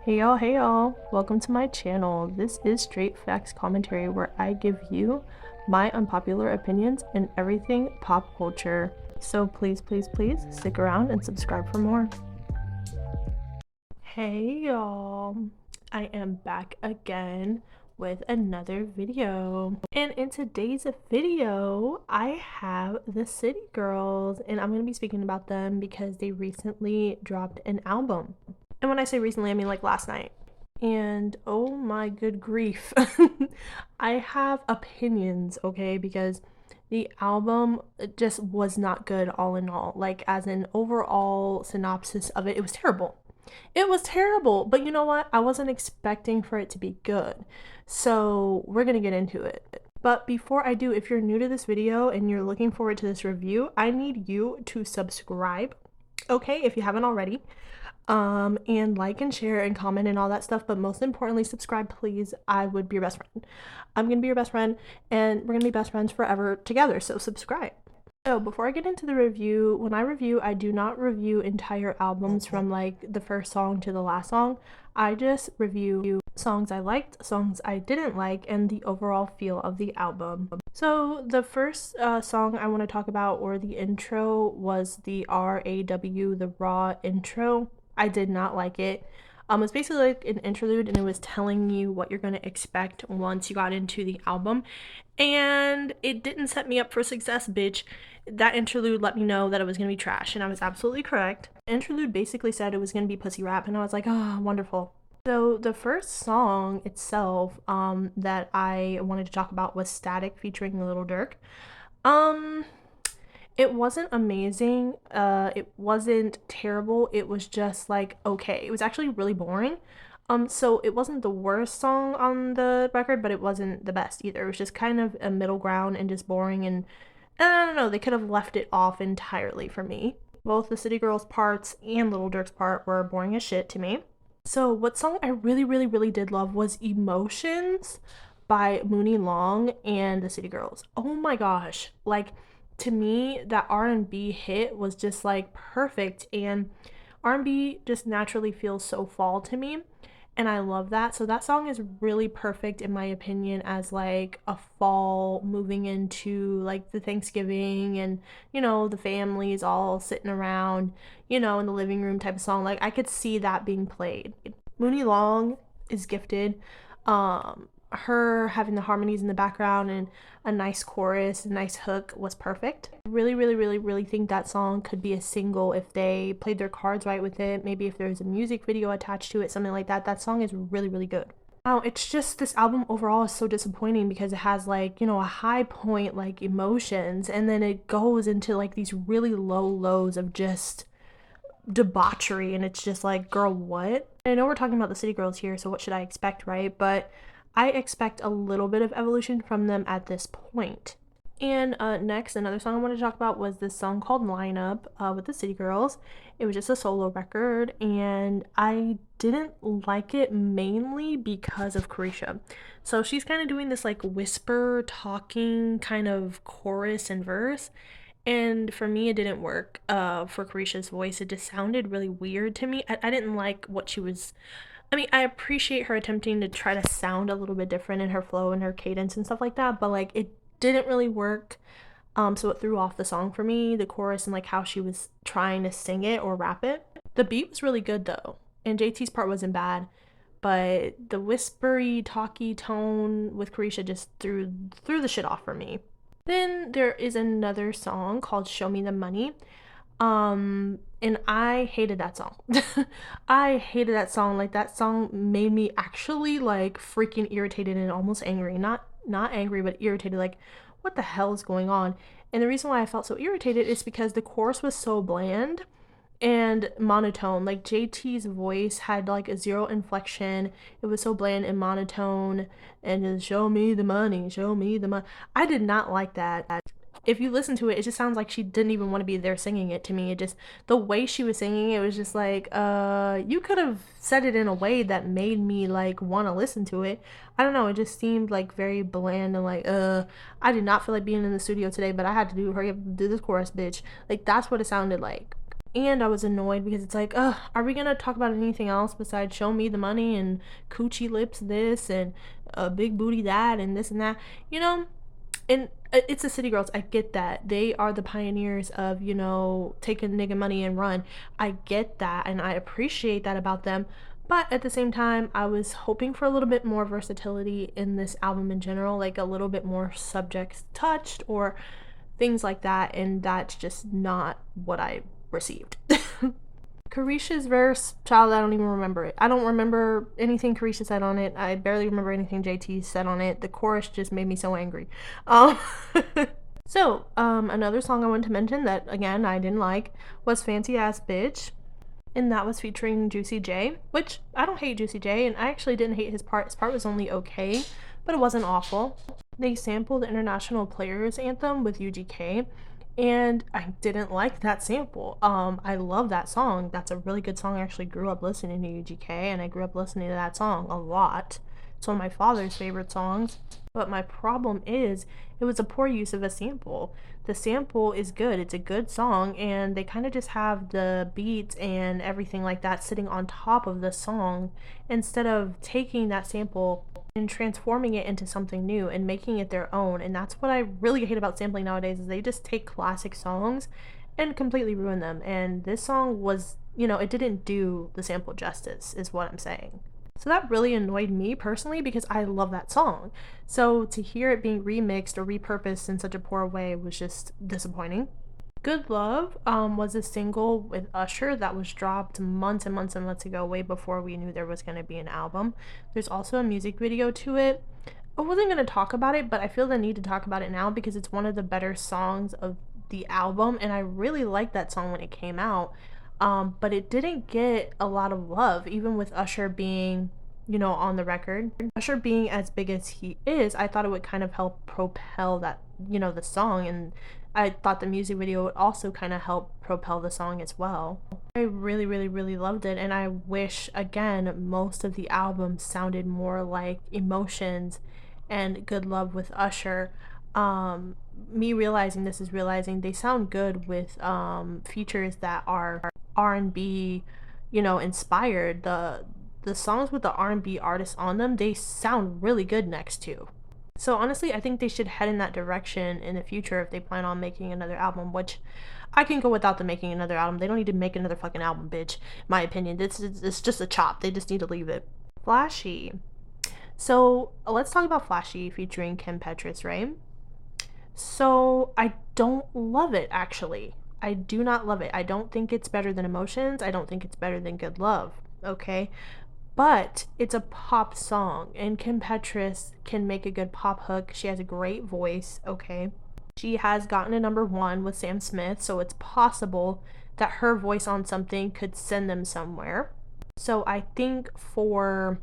Hey y'all, welcome to my channel. This is Straight Facts Commentary where I give you my unpopular opinions in everything pop culture. So please stick around and subscribe for more. Hey y'all, I am back again with another video. And in today's video, I have the City Girls, and I'm going to be speaking about them because they recently dropped an album. And when I say recently, I mean like last night. And oh my good grief, I have opinions, okay, because the album just was not good all in all. Like, as an overall synopsis of it, it was terrible. It was terrible, but you know what? I wasn't expecting for it to be good. So we're gonna get into it. But before I do, if you're new to this video and you're looking forward to this review, I need you to subscribe, okay, if you haven't already. And like and share and comment and all that stuff, but most importantly, subscribe, please. I would be your best friend. I'm gonna be your best friend, and we're gonna be best friends forever together, so subscribe. So before I get into the review, when I review, I do not review entire albums from like the first song to the last song. I just review songs I liked, songs I didn't like, and the overall feel of the album. So the first song I want to talk about, or the intro, was the R.A.W, the Raw intro. I did not like it. It's basically like an interlude, and it was telling you what you're going to expect once you got into the album. And it didn't set me up for success, bitch. That interlude let me know that it was going to be trash, and I was absolutely correct. The interlude basically said it was going to be pussy rap, and I was like, oh, wonderful. So the first song itself that I wanted to talk about was Static featuring Little Durk. It wasn't amazing. It wasn't terrible. It was just like okay. It was actually really boring. So it wasn't the worst song on the record, but it wasn't the best either. It was just kind of a middle ground and just boring, and I don't know, they could have left it off entirely for me. Both the City Girls parts and Little Durk's part were boring as shit to me. So what song I really did love was Emotions by Mooney Long and the City Girls. Oh my gosh. Like, to me, that R&B hit was just like perfect, and R&B just naturally feels so fall to me, and I love that. So that song is really perfect in my opinion as like a fall moving into like the Thanksgiving, and you know, the families all sitting around, you know, in the living room type of song. Like, I could see that being played. Mooney Long is gifted. Her having the harmonies in the background and a nice chorus, a nice hook was perfect. I really think that song could be a single if they played their cards right with it. Maybe if there's a music video attached to it, something like that. That song is really good. Now, it's just this album overall is so disappointing because it has like, you know, a high point like Emotions, and then it goes into like these really low lows of just debauchery, and it's just like, girl, what? I know we're talking about the City Girls here, so what should I expect, right? But I expect a little bit of evolution from them at this point. And next, another song I wanted to talk about was this song called Line Up with the City Girls. It was just a solo record, and I didn't like it mainly because of Carisha. So she's kind of doing this like whisper talking kind of chorus and verse, and for me it didn't work for Carisha's voice. It just sounded really weird to me. I didn't like what she was. I mean, I appreciate her attempting to try to sound a little bit different in her flow and her cadence and stuff like that, but like it didn't really work. So it threw off the song for me, the chorus and like how she was trying to sing it or rap it. The beat was really good though, and JT's part wasn't bad, but the whispery, talky tone with Carisha just threw the shit off for me. Then there is another song called Show Me the Money. And I hated that song. I hated that song. Like, that song made me actually like freaking irritated and almost angry. Not angry, but irritated. Like, what the hell is going on? And the reason why I felt so irritated is because the chorus was so bland and monotone. Like, JT's voice had like a zero inflection. It was so bland and monotone, and just show me the money, show me the money. I did not like that. If you listen to it, it just sounds like she didn't even want to be there singing it to me. It just, the way she was singing it was just like, you could have said it in a way that made me like want to listen to it. I don't know, it just seemed like very bland and like, I did not feel like being in the studio today, but I had to hurry up and do this chorus, bitch. Like, that's what it sounded like. And I was annoyed because it's like, ugh, are we gonna talk about anything else besides show me the money and coochie lips this and big booty that and this and that, you know? And it's the City Girls. I get that. They are the pioneers of, taking nigga money and run. I get that and I appreciate that about them. But at the same time, I was hoping for a little bit more versatility in this album in general, like a little bit more subjects touched or things like that. And that's just not what I received. Carisha's verse, child, I don't even remember it. I don't remember anything Carisha said on it. I barely remember anything JT said on it. The chorus just made me so angry. Um, another song I wanted to mention that, again, I didn't like was Fancy Ass Bitch. And that was featuring Juicy J, which I don't hate Juicy J, and I actually didn't hate his part. His part was only okay, but it wasn't awful. They sampled the International Players Anthem with UGK, and I didn't like that sample. I love that song. That's a really good song. I actually grew up listening to UGK, and I grew up listening to that song a lot. It's one of my father's favorite songs. But my problem is, it was a poor use of a sample. The sample is good. It's a good song, and they kind of just have the beats and everything like that sitting on top of the song instead of taking that sample and transforming it into something new and making it their own. And that's what I really hate about sampling nowadays, is they just take classic songs and completely ruin them. And this song was, it didn't do the sample justice, is what I'm saying. So that really annoyed me personally because I love that song. So to hear it being remixed or repurposed in such a poor way was just disappointing. Good Love was a single with Usher that was dropped months and months and months ago, way before we knew there was going to be an album. There's also a music video to it. I wasn't going to talk about it, but I feel the need to talk about it now because it's one of the better songs of the album, and I really liked that song when it came out. But it didn't get a lot of love, even with Usher being, on the record. Usher being as big as he is, I thought it would kind of help propel that, the song, and I thought the music video would also kind of help propel the song as well. I really, really, really loved it, and I wish, again, most of the album sounded more like Emotions and Good Love with Usher. Me realizing this is realizing they sound good with features that are R&B, inspired. The songs with the R&B artists on them, they sound really good next to. So honestly, I think they should head in that direction in the future if they plan on making another album, which I can go without them making another album. They don't need to make another fucking album, bitch. My opinion. It's just a chop. They just need to leave it. Flashy. So let's talk about Flashy featuring Kim Petras, right? So I don't love it, actually. I do not love it. I don't think it's better than Emotions. I don't think it's better than Good Love, okay? But it's a pop song, and Kim Petras can make a good pop hook. She has a great voice, okay? She has gotten a #1 with Sam Smith, so it's possible that her voice on something could send them somewhere. So I think for,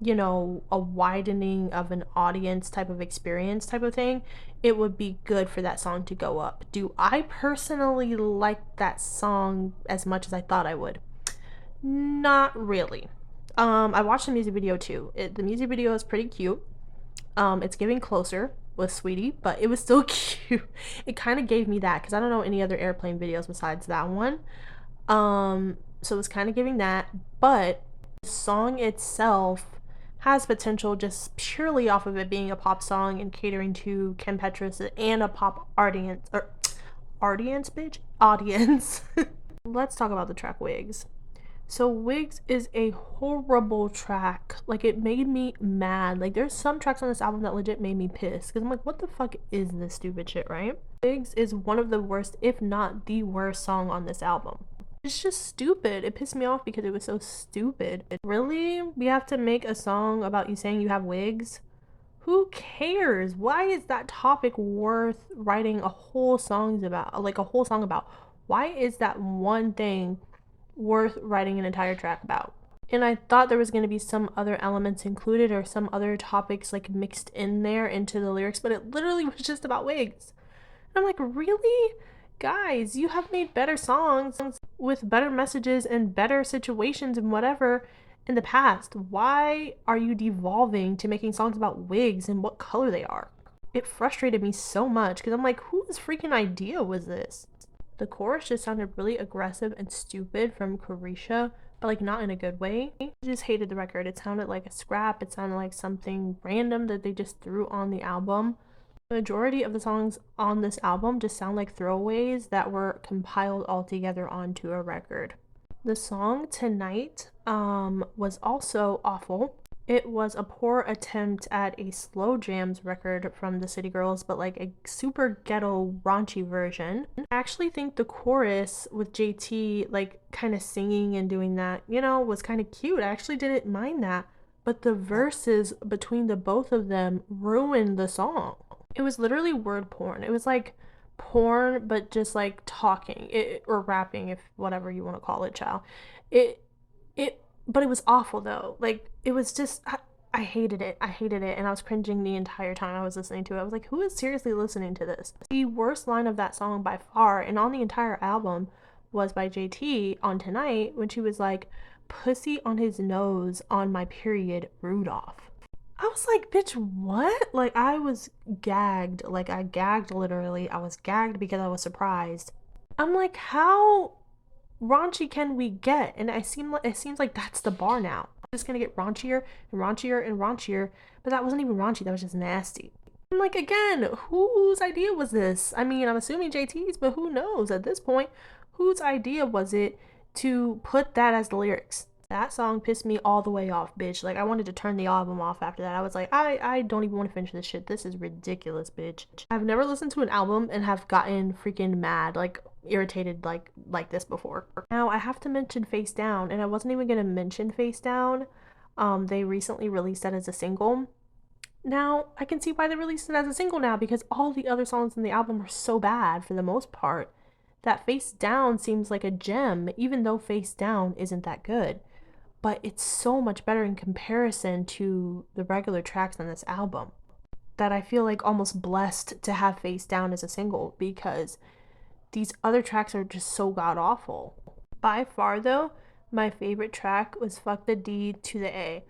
a widening of an audience type of experience type of thing, it would be good for that song to go up. Do I personally like that song as much as I thought I would? Not really. I watched the music video too. The music video is pretty cute. It's giving Closer with Sweetie, but it was still cute. It kind of gave me that because I don't know any other Airplane videos besides that one. So it's kind of giving that, but the song itself has potential just purely off of it being a pop song and catering to Kim Petras and a pop audience, or audience, bitch? Audience. Let's talk about the track Wigs. So Wigs is a horrible track. Like, it made me mad. Like, there's some tracks on this album that legit made me pissed because I'm like, what the fuck is this stupid shit, right? Wigs is one of the worst, if not the worst song on this album. It's just stupid. It pissed me off because it was so stupid. Really? We have to make a song about you saying you have wigs? Who cares? Why is that topic worth writing a whole song about? Like, a whole song about? Why is that one thing worth writing an entire track about? And I thought there was going to be some other elements included or some other topics like mixed in there into the lyrics, but it literally was just about wigs. And I'm like, really? Guys, you have made better songs with better messages and better situations and whatever in the past. Why are you devolving to making songs about wigs and what color they are? It frustrated me so much because I'm like, whose freaking idea was this? The chorus just sounded really aggressive and stupid from Carisha, but like not in a good way. I just hated the record. It sounded like a scrap. It sounded like something random that they just threw on the album. The majority of the songs on this album just sound like throwaways that were compiled all together onto a record. The song Tonight was also awful. It was a poor attempt at a slow jams record from the City Girls, but like a super ghetto raunchy version. I actually think the chorus with JT like kind of singing and doing that, was kind of cute. I actually didn't mind that. But the verses between the both of them ruined the song. It was literally word porn. It was like porn, but just like talking or rapping, if whatever you want to call it, child. It but it was awful though. Like it was just I hated it. I hated it, and I was cringing the entire time I was listening to it. I was like, who is seriously listening to this? The worst line of that song by far, and on the entire album, was by JT on Tonight when she was like, "Pussy on his nose on my period, Rudolph." I was like, bitch, what? Like, I was gagged. Like, I gagged literally. I was gagged because I was surprised. I'm like, how raunchy can we get? And it seems like that's the bar now. It's just gonna get raunchier and raunchier and raunchier. But that wasn't even raunchy. That was just nasty. I'm like, again, whose idea was this? I mean, I'm assuming JT's, but who knows at this point? Whose idea was it to put that as the lyrics? That song pissed me all the way off, bitch. Like, I wanted to turn the album off after that. I was like, I don't even want to finish this shit. This is ridiculous, bitch. I've never listened to an album and have gotten freaking mad, like irritated like this before. Now, I have to mention Face Down, and I wasn't even going to mention Face Down. They recently released that as a single. Now, I can see why they released it as a single now, because all the other songs in the album are so bad for the most part that Face Down seems like a gem, even though Face Down isn't that good. But it's so much better in comparison to the regular tracks on this album that I feel like almost blessed to have Face Down as a single, because these other tracks are just so god awful. By far though, my favorite track was Fuck the D to the A.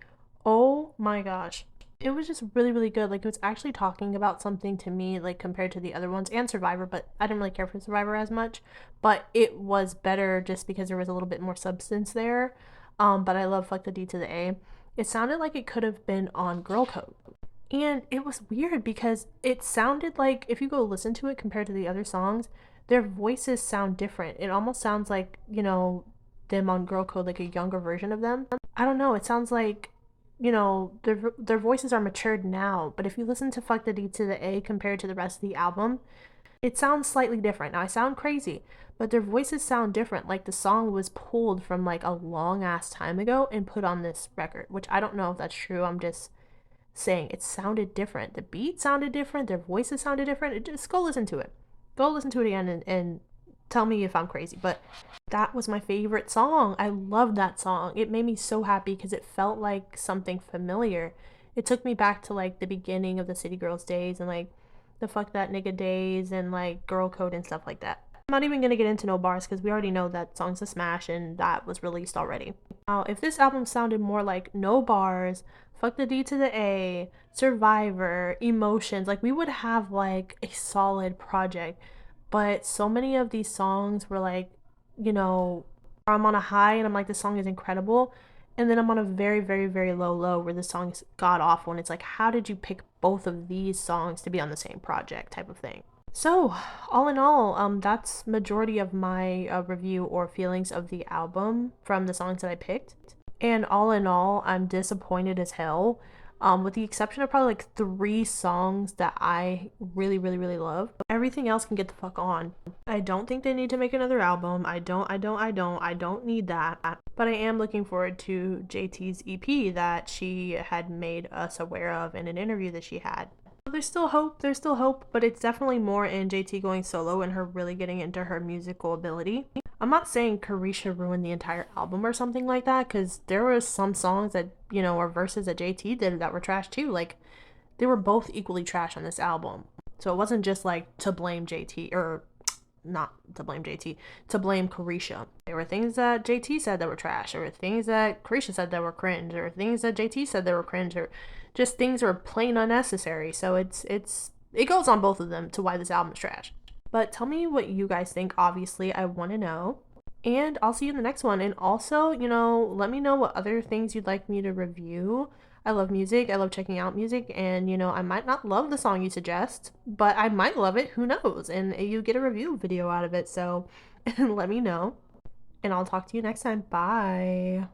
Oh my gosh. It was just really, really good. Like, it was actually talking about something to me, like, compared to the other ones and Survivor, but I didn't really care for Survivor as much. But it was better just because there was a little bit more substance there. But I love Fuck the D to the A. It sounded like it could have been on Girl Code. And it was weird because it sounded like, if you go listen to it compared to the other songs, their voices sound different. It almost sounds like, them on Girl Code, like a younger version of them. I don't know. It sounds like, their voices are matured now. But if you listen to Fuck the D to the A compared to the rest of the album, it sounds slightly different. Now, I sound crazy, but their voices sound different. Like the song was pulled from like a long ass time ago and put on this record, which I don't know if that's true. I'm just saying it sounded different. The beat sounded different. Their voices sounded different. Just go listen to it. Go listen to it again and tell me if I'm crazy. But that was my favorite song. I loved that song. It made me so happy because it felt like something familiar. It took me back to like the beginning of the City Girls days and like the Fuck That Nigga days and like Girl Code and stuff like that. I'm not even gonna get into no bars because we already know that song's a smash and that was released already. Now, if this album sounded more like No Bars, Fuck the D to the A, Survivor, Emotions, like we would have like a solid project. But so many of these songs were like, I'm on a high and I'm like, this song is incredible. And then I'm on a very, very, very low where the song is god awful. And it's like, how did you pick both of these songs to be on the same project type of thing? So, all in all, that's majority of my review or feelings of the album from the songs that I picked. And all in all, I'm disappointed as hell. With the exception of probably like 3 songs that I really, really, really love. Everything else can get the fuck on. I don't think they need to make another album. I don't need that. But I am looking forward to JT's EP that she had made us aware of in an interview that she had. There's still hope, but it's definitely more in JT going solo and her really getting into her musical ability. I'm not saying Carisha ruined the entire album or something like that, because there were some songs that, or verses that JT did that were trash too. Like, they were both equally trash on this album. So it wasn't just like to blame JT, or not to blame JT, to blame Carisha. There were things that JT said that were trash. There were things that Carisha said that were cringe. There were things that JT said that were cringe. Or just things that were plain unnecessary. So it goes on both of them to why this album is trash. But tell me what you guys think. Obviously, I want to know. And I'll see you in the next one. And also, let me know what other things you'd like me to review. I love music. I love checking out music. And, I might not love the song you suggest, but I might love it. Who knows? And you get a review video out of it. So let me know. And I'll talk to you next time. Bye.